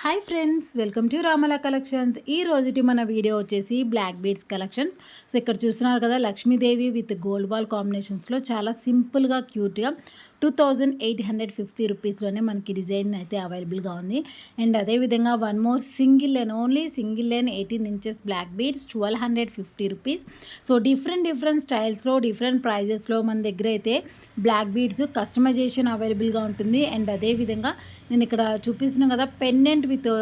Hi friends, welcome to Ramala collections. ఈ రోజుటి మన వీడియో వచ్చేసి బ్లాక్ బీడ్స్ కలెక్షన్స్. సో ఇక్కడ చూస్తున్నారు కదా, లక్ష్మీదేవి విత్ గోల్డ్ బాల్ కాంబినేషన్స్లో చాలా సింపుల్గా క్యూట్గా 2850 రూపీస్లోనే మనకి డిజైన్ అయితే అవైలబుల్గా ఉంది. అండ్ అదేవిధంగా one more single line, only single line 18 inches black beads 1250 rupees. So different స్టైల్స్లో డిఫరెంట్ ప్రైజెస్లో మన దగ్గర అయితే బ్లాక్ బీడ్స్ కస్టమైజేషన్ అవైలబుల్గా ఉంటుంది. అండ్ అదేవిధంగా నేను ఇక్కడ చూపిస్తున్నాను కదా, పెండెంట్ విత్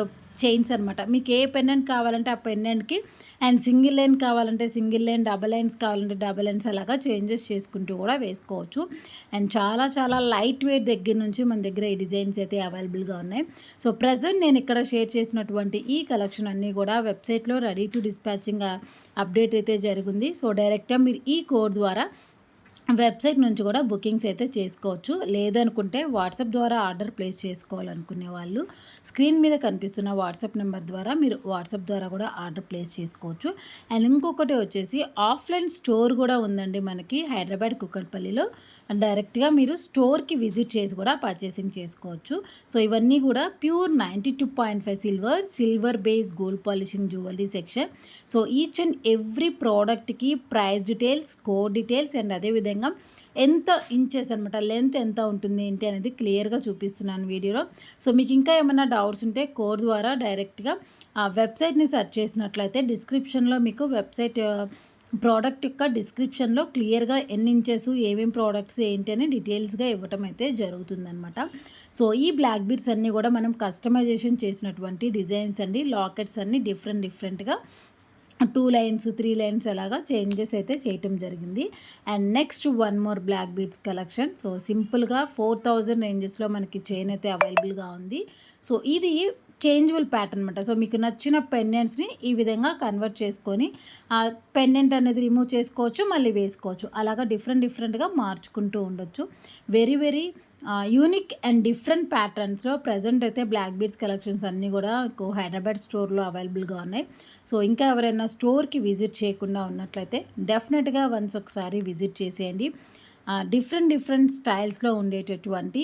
చైన్స్ అనమాట. మీకు ఏ పెండెంట్ కావాలంటే ఆ పెండెంట్కి, అండ్ సింగిల్ లైన్ కావాలంటే సింగిల్ లైన్, డబల్ లైన్స్ కావాలంటే డబల్ లైన్స్, అలాగా చేంజెస్ చేసుకుంటూ కూడా వేసుకోవచ్చు. అండ్ చాలా లైట్ వెయిట్ దగ్గర నుంచి మన దగ్గర ఈ డిజైన్స్ అయితే అవైలబుల్గా ఉన్నాయి. సో ప్రజెంట్ నేను ఇక్కడ షేర్ చేసినటువంటి ఈ కలెక్షన్ అన్నీ కూడా వెబ్సైట్లో రెడీ టు డిస్పాచింగ్ అప్డేట్ అయితే జరిగింది. సో డైరెక్ట్గా మీరు ఈ కోడ్ ద్వారా వెబ్సైట్ నుంచి కూడా బుకింగ్స్ అయితే చేసుకోవచ్చు. లేదనుకుంటే వాట్సాప్ ద్వారా ఆర్డర్ ప్లేస్ చేసుకోవాలనుకునే వాళ్ళు స్క్రీన్ మీద కనిపిస్తున్న వాట్సాప్ నెంబర్ ద్వారా మీరు వాట్సాప్ ద్వారా కూడా ఆర్డర్ ప్లేస్ చేసుకోవచ్చు. అండ్ ఇంకొకటి వచ్చేసి ఆఫ్లైన్ స్టోర్ కూడా ఉందండి మనకి హైదరాబాద్ కుక్కట్పల్లిలో. డైరెక్ట్గా మీరు స్టోర్కి విజిట్ చేసి కూడా పర్చేసింగ్ చేసుకోవచ్చు. సో ఇవన్నీ కూడా pure 92.5 silver base gold polishing jewellery section. So each and every ప్రోడక్ట్కి price details, code details, and అదేవిధంగా ఎంత ఇంచెస్ అనమాట, లెంత్ ఎంత ఉంటుంది ఏంటి అనేది క్లియర్గా చూపిస్తున్నాను వీడియోలో. సో మీకు ఇంకా ఏమైనా డౌట్స్ ఉంటే కోడ్ ద్వారా డైరెక్ట్గా ఆ వెబ్సైట్ని సెర్చ్ చేసినట్లయితే డిస్క్రిప్షన్లో మీకు వెబ్సైట్ ప్రోడక్ట్ యొక్క డిస్క్రిప్షన్లో క్లియర్గా ఎన్ని ఇంచెస్, ఏమేమి ప్రోడక్ట్స్ ఏంటి అని డీటెయిల్స్గా ఇవ్వటం అయితే జరుగుతుందనమాట. సో ఈ బ్లాక్ బీడ్స్ అన్నీ కూడా మనం కస్టమైజేషన్ చేసినటువంటి డిజైన్స్ అండి. లాకెట్స్ అన్నీ డిఫరెంట్గా 2 లైన్స్, 3 లైన్స్ అలాగా చేంజెస్ అయితే చేయటం జరిగింది. And next one more black beads collection. So సింపుల్గా 4000 రేంజెస్లో మనకి చైన్ అయితే అవైలబుల్గా ఉంది. సో ఇది చేంజబుల్ ప్యాటర్న్ అనమాట. సో మీకు నచ్చిన పెండెంట్స్ని ఈ విధంగా కన్వర్ట్ చేసుకొని ఆ పెండెంట్ అనేది రిమూవ్ చేసుకోవచ్చు, మళ్ళీ వేసుకోవచ్చు. అలాగా డిఫరెంట్గా మార్చుకుంటూ ఉండొచ్చు. వెరీ యూనిక్ అండ్ డిఫరెంట్ ప్యాటర్న్స్లో ప్రజెంట్ అయితే బ్లాక్ బీడ్స్ కలెక్షన్స్ అన్నీ కూడా హైదరాబాద్ స్టోర్లో అవైలబుల్గా ఉన్నాయి. సో ఇంకా ఎవరైనా స్టోర్కి విజిట్ చేయకుండా ఉన్నట్లయితే డెఫినెట్గా వన్స్ ఒకసారి విజిట్ చేసేయండి. డిఫరెంట్ స్టైల్స్లో ఉండేటటువంటి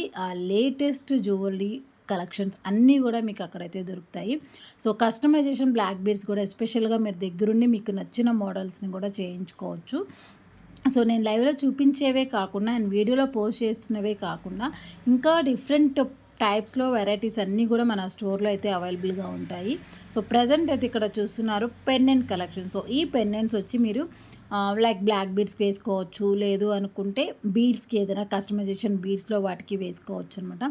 లేటెస్ట్ జ్యువెలరీ కలెక్షన్స్ అన్నీ కూడా మీకు అక్కడైతే దొరుకుతాయి. సో కస్టమైజేషన్ బ్లాక్ బీడ్స్ కూడా ఎస్పెషల్గా మీరు దగ్గరుండి మీకు నచ్చిన మోడల్స్ని కూడా చేయించుకోవచ్చు. సో నేను లైవ్లో చూపించేవే కాకుండా అండ్ వీడియోలో పోస్ట్ చేస్తున్నవే కాకుండా ఇంకా డిఫరెంట్ టైప్స్లో వెరైటీస్ అన్నీ కూడా మన స్టోర్లో అయితే అవైలబుల్గా ఉంటాయి. సో ప్రజెంట్ అయితే ఇక్కడ చూస్తున్నారు పెండెంట్ కలెక్షన్. సో ఈ పెండెంట్స్ వచ్చి మీరు లైక్ బ్లాక్ బీడ్స్ వేసుకోవచ్చు, లేదు అనుకుంటే బీడ్స్కి ఏదైనా కస్టమైజేషన్ బీడ్స్లో వాటికి వేసుకోవచ్చు అనమాట.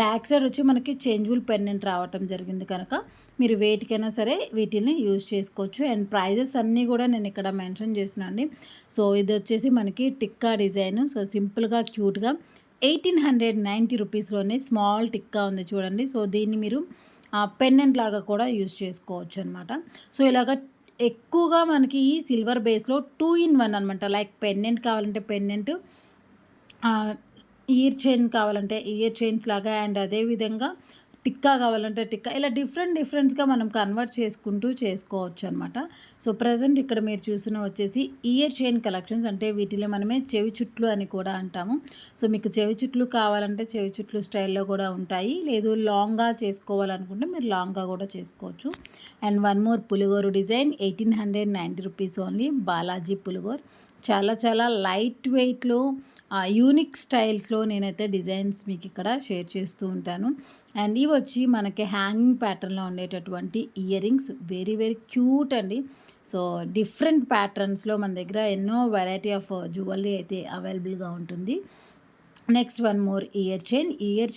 బ్యాక్ సైడ్ వచ్చి మనకి చేంజబుల్ పెండెంట్ రావటం జరిగింది కనుక మీరు వేటికైనా సరే వీటిని యూజ్ చేసుకోవచ్చు. అండ్ ప్రైజెస్ అన్నీ కూడా నేను ఇక్కడ మెన్షన్ చేస్తున్నాను అండి. సో ఇది వచ్చేసి మనకి టిక్కా డిజైన్. సో సింపుల్గా క్యూట్గా 1890 రూపీస్లోనే స్మాల్ టిక్కా ఉంది చూడండి. సో దీన్ని మీరు పెండెంట్ లాగా కూడా యూజ్ చేసుకోవచ్చు అనమాట. సో ఇలాగ ఎక్కువగా మనకి ఈ సిల్వర్ బేస్లో 2 in 1 అనమాట. లైక్ పెండెంట్ కావాలంటే పెండెంట్, ఇయర్ చైన్ కావాలంటే ఇయర్ చైన్స్ లాగా, అండ్ అదేవిధంగా టిక్కా కావాలంటే టిక్కా, ఇలా డిఫరెంట్గా మనం కన్వర్ట్ చేసుకుంటూ చేసుకోవచ్చు అనమాట. సో ప్రజెంట్ ఇక్కడ మీరు చూసిన వచ్చేసి ఇయర్ చైన్ కలెక్షన్స్. అంటే వీటిలో మనమే చెవి చుట్లు అని కూడా అంటాము. సో మీకు చెవి చుట్లు కావాలంటే చెవి చుట్లు స్టైల్లో కూడా ఉంటాయి. లేదు లాంగ్గా చేసుకోవాలనుకుంటే మీరు లాంగ్గా కూడా చేసుకోవచ్చు. అండ్ వన్ మోర్ పులిగోరు డిజైన్ 1890 రూపీస్ ఓన్లీ. బాలాజీ పులిగోర్ చాలా లైట్ వెయిట్లో యూనిక్ స్టైల్స్లో నేనైతే డిజైన్స్ మీకు ఇక్కడ షేర్ చేస్తూ ఉంటాను. అండ్ ఇవి వచ్చి మనకి హ్యాంగింగ్ ప్యాటర్న్లో ఉండేటటువంటి ఇయర్ రింగ్స్. వెరీ క్యూట్ అండి. సో డిఫరెంట్ ప్యాటర్న్స్లో మన దగ్గర ఎన్నో వెరైటీ ఆఫ్ జ్యువెలరీ అయితే అవైలబుల్గా ఉంటుంది. Next one more year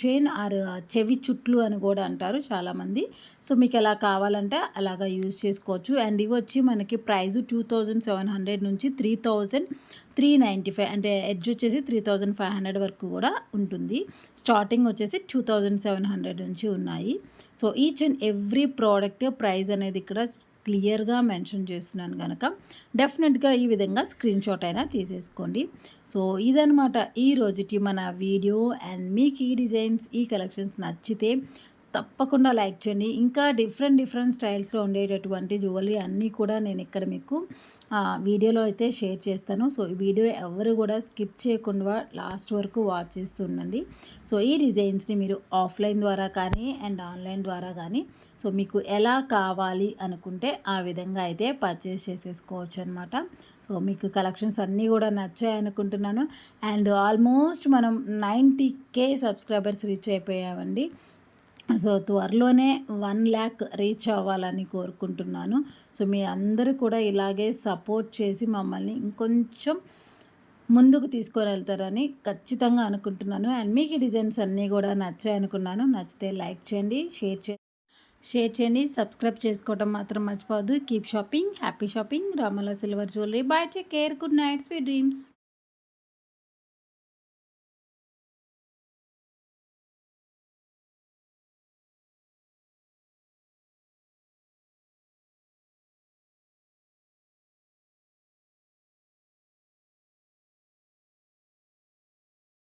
chain are చెవి చుట్లు అని కూడా అంటారు చాలామంది. సో మీకు ఎలా కావాలంటే అలాగా యూజ్ చేసుకోవచ్చు. అండ్ ఇవి వచ్చి మనకి ప్రైస్ 2700 నుంచి 3395, అంటే ఎడ్జ్ వచ్చేసి 3500 వరకు కూడా ఉంటుంది. స్టార్టింగ్ వచ్చేసి 2700 నుంచి ఉన్నాయి. So each and every product price అనేది ఇక్కడ క్లియర్గా మెన్షన్ చేస్తున్నాను కనుక డెఫినెట్గా ఈ విధంగా స్క్రీన్ షాట్ అయినా తీసేసుకోండి. సో ఇదనమాట ఈ రోజుటి మన వీడియో. అండ్ మీకు ఈ డిజైన్స్, ఈ కలెక్షన్స్ నచ్చితే తప్పకుండా లైక్ చేయండి. ఇంకా డిఫరెంట్ స్టైల్స్‌లో ఉండేటటువంటి జ్యువెలరీ అన్నీ కూడా నేను ఇక్కడ మీకు వీడియోలో అయితే షేర్ చేస్తాను. సో, ఈ వీడియో ఎవరు కూడా స్కిప్ చేయకుండా లాస్ట్ వరకు వాచ్ చేస్తూ ఉండండి. సో, ఈ డిజైన్స్‌ని మీరు ఆఫ్‌లైన్ ద్వారా కానీ అండ్ ఆన్‌లైన్ ద్వారా కానీ సో, మీకు ఎలా కావాలి అనుకుంటే ఆ విధంగా అయితే పర్చేస్ చేసేసుకోవచ్చు అనమాట. సో, మీకు కలెక్షన్స్ అన్నీ కూడా నచ్చాయనుకుంటున్నాను. అండ్ ఆల్మోస్ట్ మనం 90K సబ్స్క్రైబర్స్ రీచ్ అయిపోయామండి. సో, త్వరలోనే 1,00,000 రీచ్ అవ్వాలని కోరుకుంటున్నాను. సో, మీ అందరూ కూడా ఇలాగే సపోర్ట్ చేసి మమ్మల్ని ఇంకొంచెం ముందుకు తీసుకొనెళ్తారని ఖచ్చితంగా అనుకుంటున్నాను. అండ్ మీకు ఈ డిజైన్స్ అన్నీ కూడా నచ్చాయనుకున్నాను. నచ్చితే లైక్ చేయండి, షేర్ చేయండి, సబ్స్క్రైబ్ చేసుకోవడం మాత్రం మర్చిపోవద్దు. Keep shopping, happy shopping. Ramala silver jewellery. Bye, take care, good night, sweet dreams.